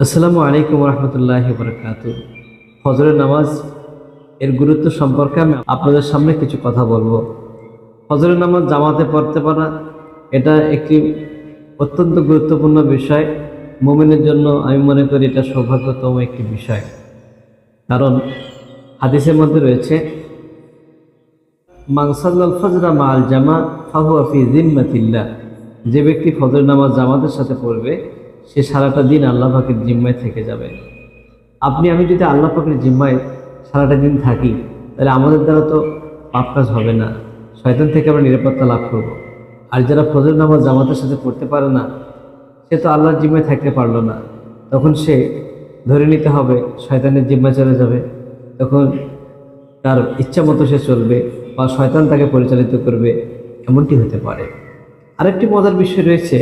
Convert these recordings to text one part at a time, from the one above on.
আসসালামু আলাইকুম রহমতুল্লাহি বারাকাতুহু। ফজরের নামাজ এর গুরুত্ব সম্পর্কে আমি আপনাদের সামনে কিছু কথা বলবো। ফজরের নামাজ জামাতে পড়তে পারা এটা একটি অত্যন্ত গুরুত্বপূর্ণ বিষয়। মুমিনের জন্য আমি মনে করি এটা সৌভাগ্যতম একটি বিষয়। কারণ হাদিসের মধ্যে রয়েছে, মান সাল্লাল ফজরা মাআল জামা ফাহুয়া ফি জিম্মাতিল্লাহ। যে ব্যক্তি ফজর নামাজ জামাতের সাথে পড়বে সে সারাটা দিন আল্লাহ পাকের জিম্মায় থেকে যাবে। আমি যদি আল্লাহ পাকের জিম্মায় সারাটা দিন থাকি, তাহলে আমাদের দ্বারা তো পাপ কাজ হবে না, শয়তান থেকে আমরা নিরাপত্তা লাভ করব। আর যারা ফজর নামাজ জামাতের সাথে পড়তে পারে না, সে তো আল্লাহর জিম্মায় থাকতে পারলো না, তখন সে ধরে নিতে হবে শয়তানের জিম্মায় চলে যাবে। তখন তার ইচ্ছা মতো সে চলবে বা শয়তান তাকে পরিচালিত করবে, এমনটি হতে পারে। আরেকটি মজার বিষয় রয়েছে,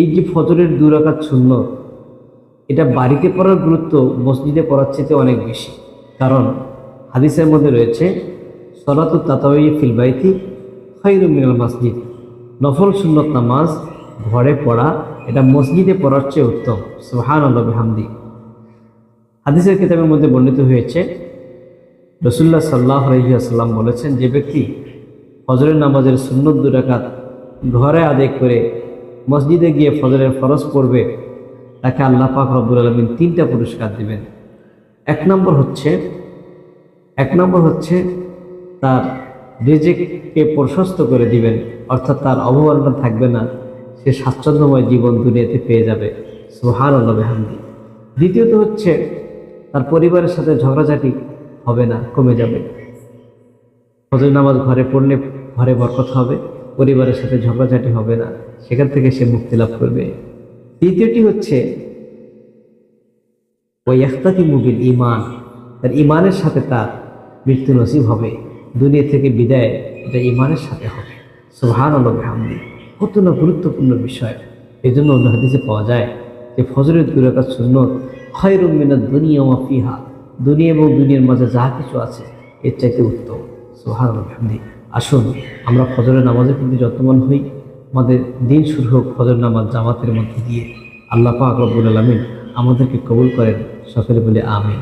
এই যে ফজরের 2 রাকাত সুন্নত, এটা বাড়িতে পড়ার গুরুত্ব মসজিদে পড়ার চেয়ে অনেক বেশি। কারণ হাদিসের মধ্যে রয়েছে, সলাতুত তাতাউই ফিল বাইতি খায়রুম মিনাল মসজিদ। নফল সুন্নত নামাজ ঘরে পড়া এটা মসজিদে পড়ার চেয়ে উত্তম। সুবহানাল্লাহ বিহামদি। হাদিসের কিতাবের মধ্যে বর্ণিত হয়েছে, রাসূলুল্লাহ সাল্লাল্লাহু আলাইহি ওয়াসাল্লাম বলেছেন, যে ব্যক্তি ফজরের নামাজের সুন্নত 2 রাকাত ঘরে আদায় করে মসজিদে গিয়ে ফজরের ফরজ পড়বে, তাকে আল্লাহ পাক রব্বুল আলামিন 3টা পুরস্কার দিবেন। এক নম্বর হচ্ছে তার রিজিককে প্রশস্ত করে দিবেন, অর্থাৎ তার অবমাননা থাকবে না, সে স্বাচ্ছন্দ্যময় জীবন দুনিয়াতে পেয়ে যাবে। সুবহানাল্লাহ বিহামদি। দ্বিতীয়ত হচ্ছে তার পরিবারের সাথে ঝগড়াঝাটি হবে না, কমে যাবে। ফজর নামাজ ঘরে পড়লে ঘরে বরকত হবে, পরিবারের সাথে ঝগড়াঝাটি হবে না, সেখান থেকে সে মুক্তি লাভ করবে। তৃতীয়টি হচ্ছে ওই ইখতাতিমু বিল ঈমান, তার ঈমানের সাথে তার মৃত্যু নসিব হবে, দুনিয়া থেকে বিদায় এটা ঈমানের সাথে হবে। সুবহানাল্লাহ বিহামদি। কত না গুরুত্বপূর্ণ বিষয়। এই জন্য অন্য হাদিসে পাওয়া যায় যে ফজরের 2 রাকাত সুন্নত খায়রুম মিনাদ দুনিয়া ওয়া ফিহা, দুনিয়া এবং দুনিয়ার মাঝে যা কিছু আছে এর চাইতে উত্তম। সুবহানাল্লাহ বিহামদি। আসুন আমরা ফজরের নামাজের প্রতি যত্নবান হই। আমাদের দিন শুরু হোক ফজর নামাজ জামাতের মধ্যে দিয়ে। আল্লাহ পাক রব্বুল আলামিন আমাদেরকে কবুল করেন। সকলে বলে আমিন।